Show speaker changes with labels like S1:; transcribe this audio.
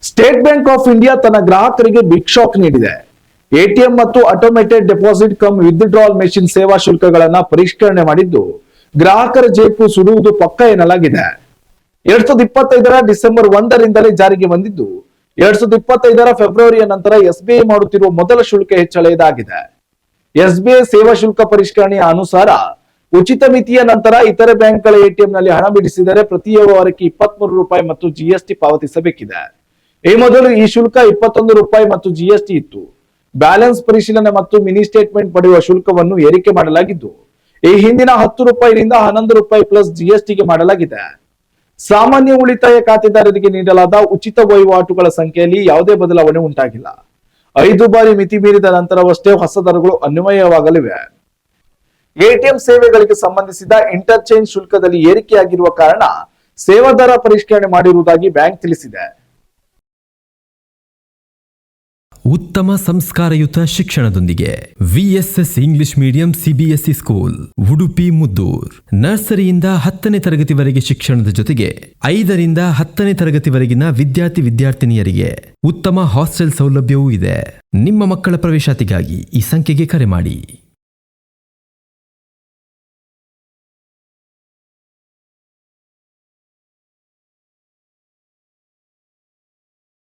S1: State bank of India ತನ್ನ ಗ್ರಾಹಕರಿಗೆ big shock ನೀಡಿದೆ. ಎಟಿಎಂ ಮತ್ತು automated deposit come withdrawal machine ಸೇವಾ ಶುಲ್ಕಗಳನ್ನ ಪರಿಷ್ಕರಣೆ ಮಾಡಿದ್ದು ಗ್ರಾಹಕರ ಜೇಬು ಸುಡುವುದು ಪಕ್ಕ ಎನ್ನಲಾಗಿದೆ. 2025ರ ಡಿಸೆಂಬರ್ 1ರಿಂದಲೇ ಜಾರಿಗೆ ಬಂದಿದ್ದು 2025ರ ಫೆಬ್ರವರಿಯ ನಂತರ ಎಸ್ಬಿಐ ಮಾಡುತ್ತಿರುವ ಮೊದಲ ಶುಲ್ಕ ಹೆಚ್ಚಳ ಇದಾಗಿದೆ. ಎಸ್ಬಿಐ ಸೇವಾ ಶುಲ್ಕ ಪರಿಷ್ಕರಣೆಯ ಅನುಸಾರ ಉಚಿತ ಮಿತಿಯ ನಂತರ ಇತರೆ ಬ್ಯಾಂಕ್ಗಳ ಎಟಿಎಂ ನಲ್ಲಿ ಹಣ ಬಿಡಿಸಿದರೆ ಪ್ರತಿ ವ್ಯವಹಾರಕ್ಕೆ 23 ರೂಪಾಯಿ ಮತ್ತು ಜಿಎಸ್ಟಿ ಪಾವತಿಸಬೇಕಿದೆ. ಈ ಮೊದಲು ಈ ಶುಲ್ಕ 21 ರೂಪಾಯಿ ಮತ್ತು ಜಿಎಸ್ಟಿ ಇತ್ತು. ಬ್ಯಾಲೆನ್ಸ್ ಪರಿಶೀಲನೆ ಮತ್ತು ಮಿನಿ ಸ್ಟೇಟ್ಮೆಂಟ್ ಪಡೆಯುವ ಶುಲ್ಕವನ್ನು ಏರಿಕೆ ಮಾಡಲಾಗಿದ್ದು ಈ ಹಿಂದಿನ 10 ರೂಪಾಯಿನಿಂದ 11 ರೂಪಾಯಿ ಪ್ಲಸ್ ಜಿಎಸ್ಟಿಗೆ ಮಾಡಲಾಗಿದೆ. ಸಾಮಾನ್ಯ ಉಳಿತಾಯ ಖಾತೆದಾರರಿಗೆ ನೀಡಲಾದ ಉಚಿತ ವಹಿವಾಟುಗಳ ಸಂಖ್ಯೆಯಲ್ಲಿ ಯಾವುದೇ ಬದಲಾವಣೆ ಉಂಟಾಗಿಲ್ಲ. 5 ಬಾರಿ ಮಿತಿ ಮೀರಿದ ನಂತರವಷ್ಟೇ ಹೊಸ ದರಗಳು ಅನ್ವಯವಾಗಲಿವೆ. ಎಟಿಎಂ ಸೇವೆಗಳಿಗೆ ಸಂಬಂಧಿಸಿದ ಇಂಟರ್ಚೇಂಜ್ ಶುಲ್ಕದಲ್ಲಿ ಏರಿಕೆಯಾಗಿರುವ ಕಾರಣ ಸೇವಾ ದರ ಪರಿಷ್ಕರಣೆ ಮಾಡಿರುವುದಾಗಿ ಬ್ಯಾಂಕ್ ತಿಳಿಸಿದೆ.
S2: ಉತ್ತಮ ಸಂಸ್ಕಾರಯುತ ಶಿಕ್ಷಣದೊಂದಿಗೆ VSS English medium CBSE school Udupi Muddur. ನರ್ಸರಿಯಿಂದ 10ನೇ ತರಗತಿವರೆಗೆ ಶಿಕ್ಷಣದ ಜೊತೆಗೆ 5ರಿಂದ 10ನೇ ತರಗತಿವರೆಗಿನ ವಿದ್ಯಾರ್ಥಿನಿಯರಿಗೆ ಉತ್ತಮ ಹಾಸ್ಟೆಲ್ ಸೌಲಭ್ಯವೂ ಇದೆ. ನಿಮ್ಮ ಮಕ್ಕಳ ಪ್ರವೇಶಾತಿಗಾಗಿ ಈ ಸಂಖ್ಯೆಗೆ ಕರೆ ಮಾಡಿ.